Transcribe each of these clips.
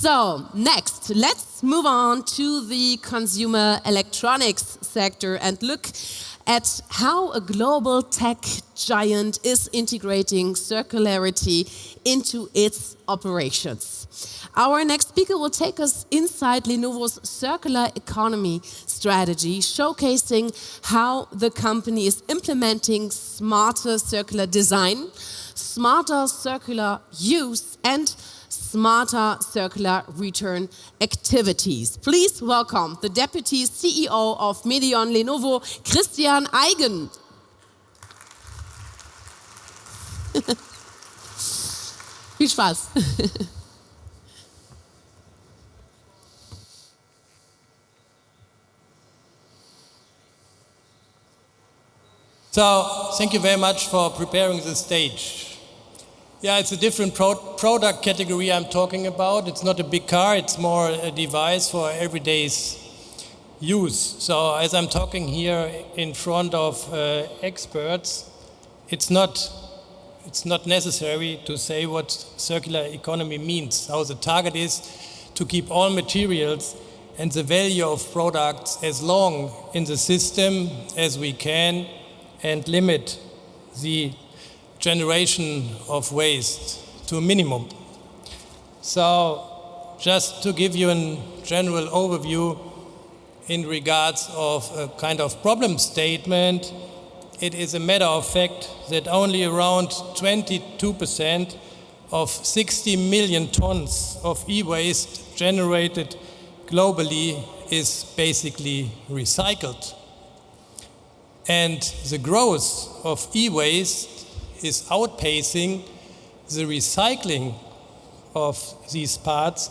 So, next, let's move on to the consumer electronics sector and look at how a global tech giant is integrating circularity into its operations. Our next speaker will take us inside Lenovo's circular economy strategy, showcasing how the company is implementing smarter circular design, smarter circular use, and smarter circular return activities. Please welcome the Deputy CEO of Medion Lenovo, Christian Eigen. Viel Spaß. So, thank you very much for preparing the stage. Yeah, it's a different product category I'm talking about. It's not a big car, it's more a device for everyday's use. So, as I'm talking here in front of experts, it's not necessary to say what circular economy means. How the target is to keep all materials and the value of products as long in the system as we can and limit the generation of waste to a minimum. So, just to give you a general overview in regards of a kind of problem statement, it is a matter of fact that only around 22% of 60 million tons of e-waste generated globally is basically recycled. And the growth of e-waste is outpacing the recycling of these parts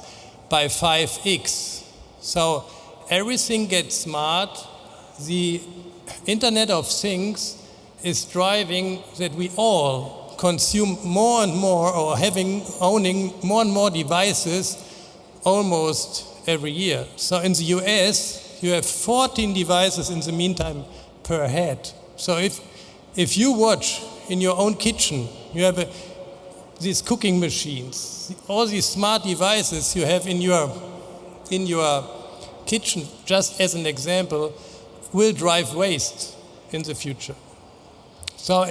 by 5x. So everything gets smart. The Internet of Things is driving that we all consume more and more or owning more and more devices almost every year. So in the US, you have 14 devices in the meantime per head. So if you watch in your own kitchen, you have these cooking machines, all these smart devices you have in your kitchen, just as an example, will drive waste in the future. So,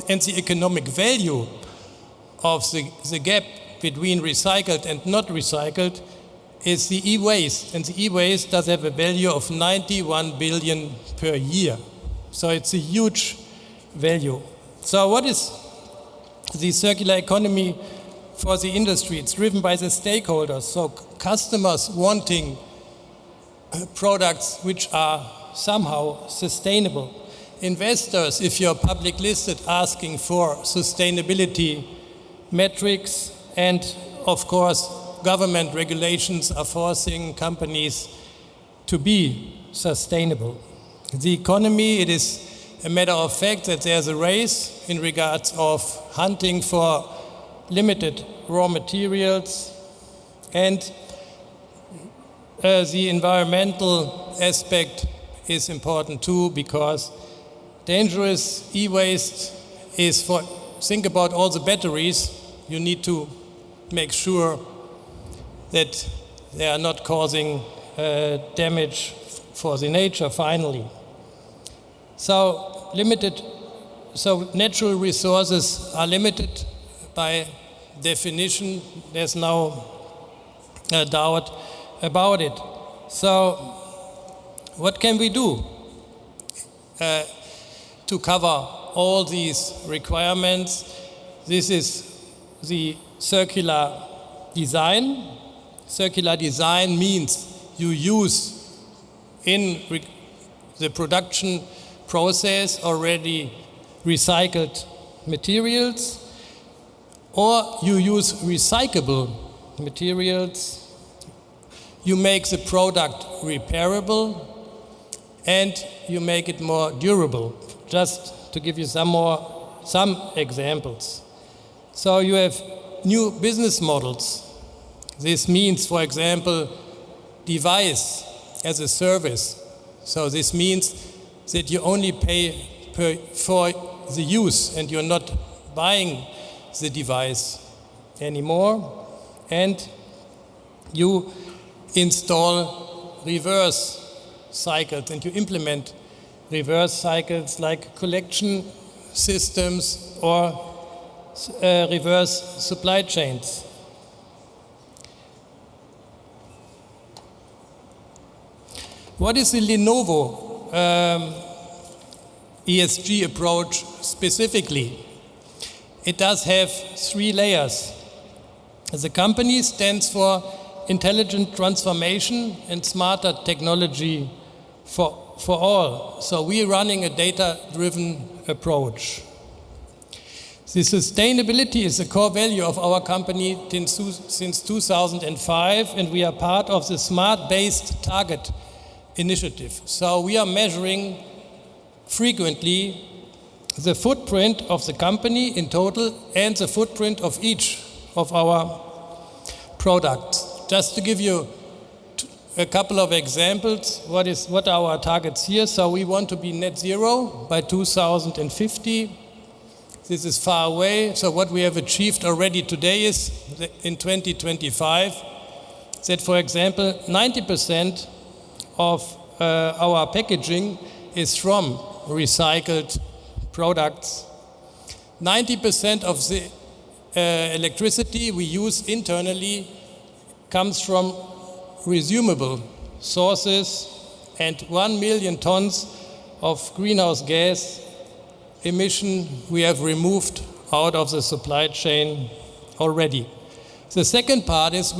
and the economic value of the gap between recycled and not recycled is the e-waste. And the e-waste does have a value of 91 billion per year. So it's a huge value. So what is the circular economy for the industry? It's driven by the stakeholders. So customers wanting products which are somehow sustainable. Investors, if you're public listed, asking for sustainability metrics, and of course government regulations are forcing companies to be sustainable. The economy, it is a matter of fact that there's a race in regards of hunting for limited raw materials, and the environmental aspect is important too, because dangerous e-waste is think about all the batteries. You need to make sure that they are not causing damage for the nature finally. So natural resources are limited by definition. There's no doubt about it. So what can we do to cover all these requirements? This is the circular design. Circular design means you use in the production process already recycled materials, or you use recyclable materials. You make the product repairable and you make it more durable. Just to give you some examples. So you have new business models. This means, for example, device as a service. So this means that you only pay for the use and you're not buying the device anymore. And you install reverse cycles and you implement reverse cycles like collection systems or reverse supply chains. What is the Lenovo ESG approach specifically? It does have 3 layers. The company stands for intelligent transformation and smarter technology for all. So we're running a data-driven approach. The sustainability is a core value of our company since 2005, and we are part of the Smart-Based Target Initiative. So we are measuring frequently the footprint of the company in total and the footprint of each of our products. Just to give you a couple of examples, what are our targets here? So we want to be net zero by 2050. This is far away. So what we have achieved already today is that in 2025, that for example, 90% of our packaging is from recycled products. 90% of the electricity we use internally comes from resumable sources, and 1 million tons of greenhouse gas emission we have removed out of the supply chain already. The second part is,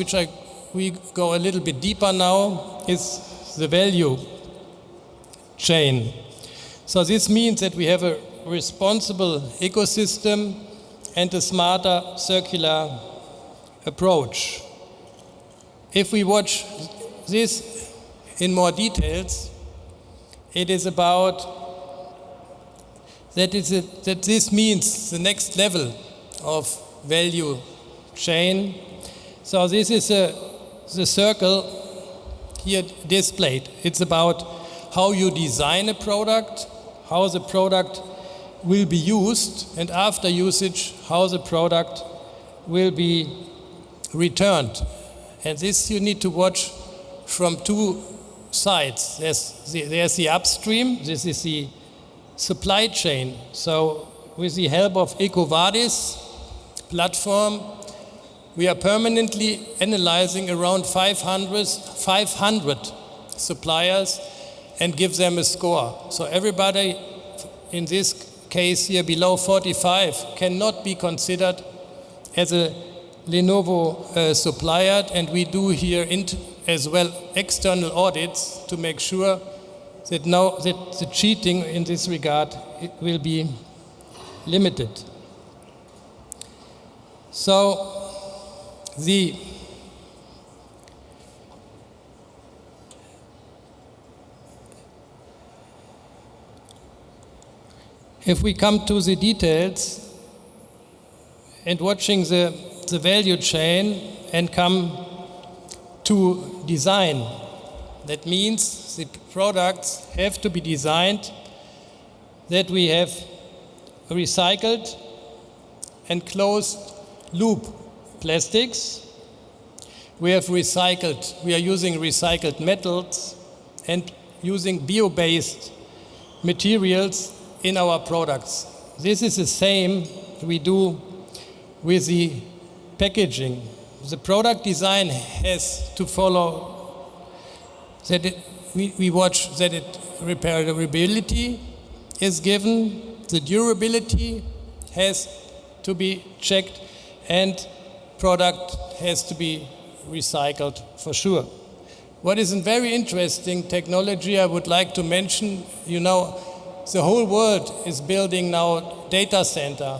we go a little bit deeper now, is the value chain. So this means that we have a responsible ecosystem and a smarter circular approach. If we watch this in more details, it is about that this means the next level of value chain. So this is the circle here displayed. It's about how you design a product, how the product will be used, and after usage, how the product will be returned. And this you need to watch from 2 sides. There's the upstream, this is the supply chain. So with the help of EcoVadis platform, we are permanently analyzing around 500 suppliers and give them a score. So everybody in this case here below 45 cannot be considered as a Lenovo supplier, and we do here as well external audits to make sure that the cheating in this regard will be limited. So if we come to the details and watching the value chain and come to design, that means the products have to be designed that we have recycled and closed loop plastics. We are using recycled metals and using bio-based materials in our products. This is the same we do with the packaging. The product design has to follow that we watch that repairability is given, the durability has to be checked, and product has to be recycled for sure. What is a very interesting technology I would like to mention, the whole world is building now data center,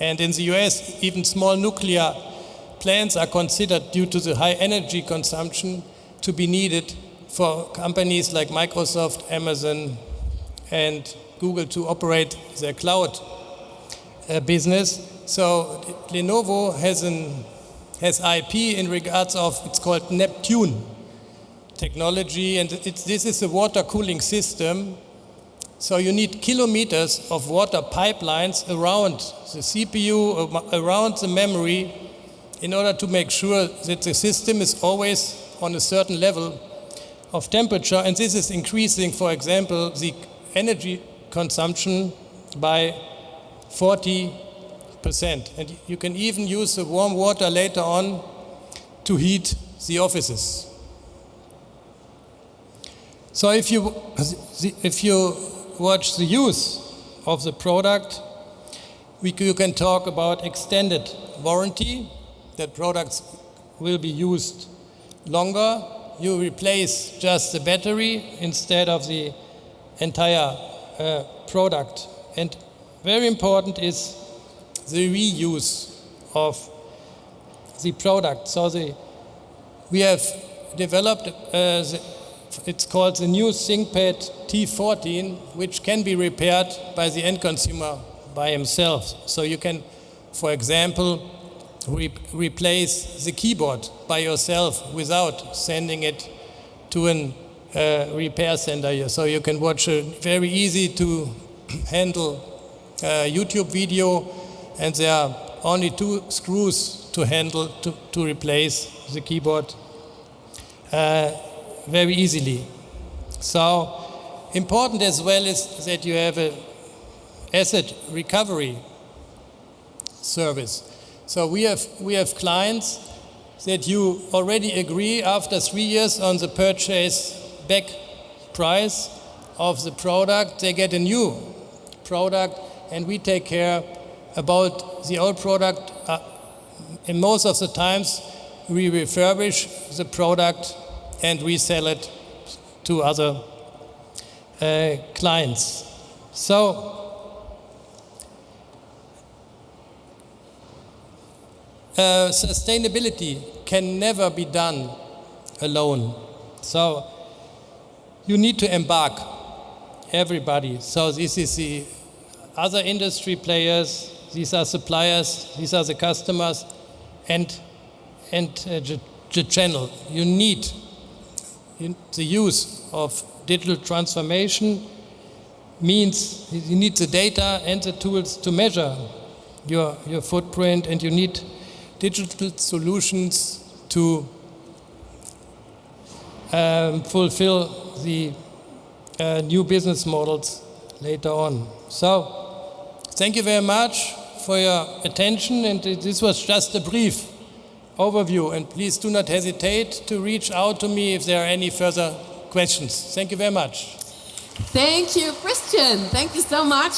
and in the US even small nuclear plants are considered, due to the high energy consumption, to be needed for companies like Microsoft, Amazon and Google to operate their cloud business. So Lenovo has IP in regards of, it's called Neptune technology, and this is a water cooling system. So you need kilometers of water pipelines around the CPU, around the memory, in order to make sure that the system is always on a certain level of temperature, and this is increasing, for example, the energy consumption by 40%. And you can even use the warm water later on to heat the offices. So if you watch the use of the product, you can talk about extended warranty, that products will be used longer. You replace just the battery instead of the entire product. And very important is the reuse of the product. So we have developed, it's called the new ThinkPad T14, which can be repaired by the end consumer by himself. So you can, for example, replace the keyboard by yourself without sending it to a repair center. So you can watch a very easy to handle YouTube video, and there are only 2 screws to handle to replace the keyboard very easily. So important as well is that you have an asset recovery service. So we have clients that you already agree after 3 years on the purchase back price of the product. They get a new product, and we take care about the old product. And most of the times we refurbish the product and resell it to other clients. So sustainability can never be done alone. So you need to embark everybody. So this is the other industry players, these are suppliers, these are the customers, and the channel. You need the use of digital transformation means you need the data and the tools to measure your footprint, and you need digital solutions to fulfill the new business models later on. So, thank you very much for your attention, and this was just a brief overview, and please do not hesitate to reach out to me if there are any further questions. Thank you very much. Thank you, Christian. Thank you so much.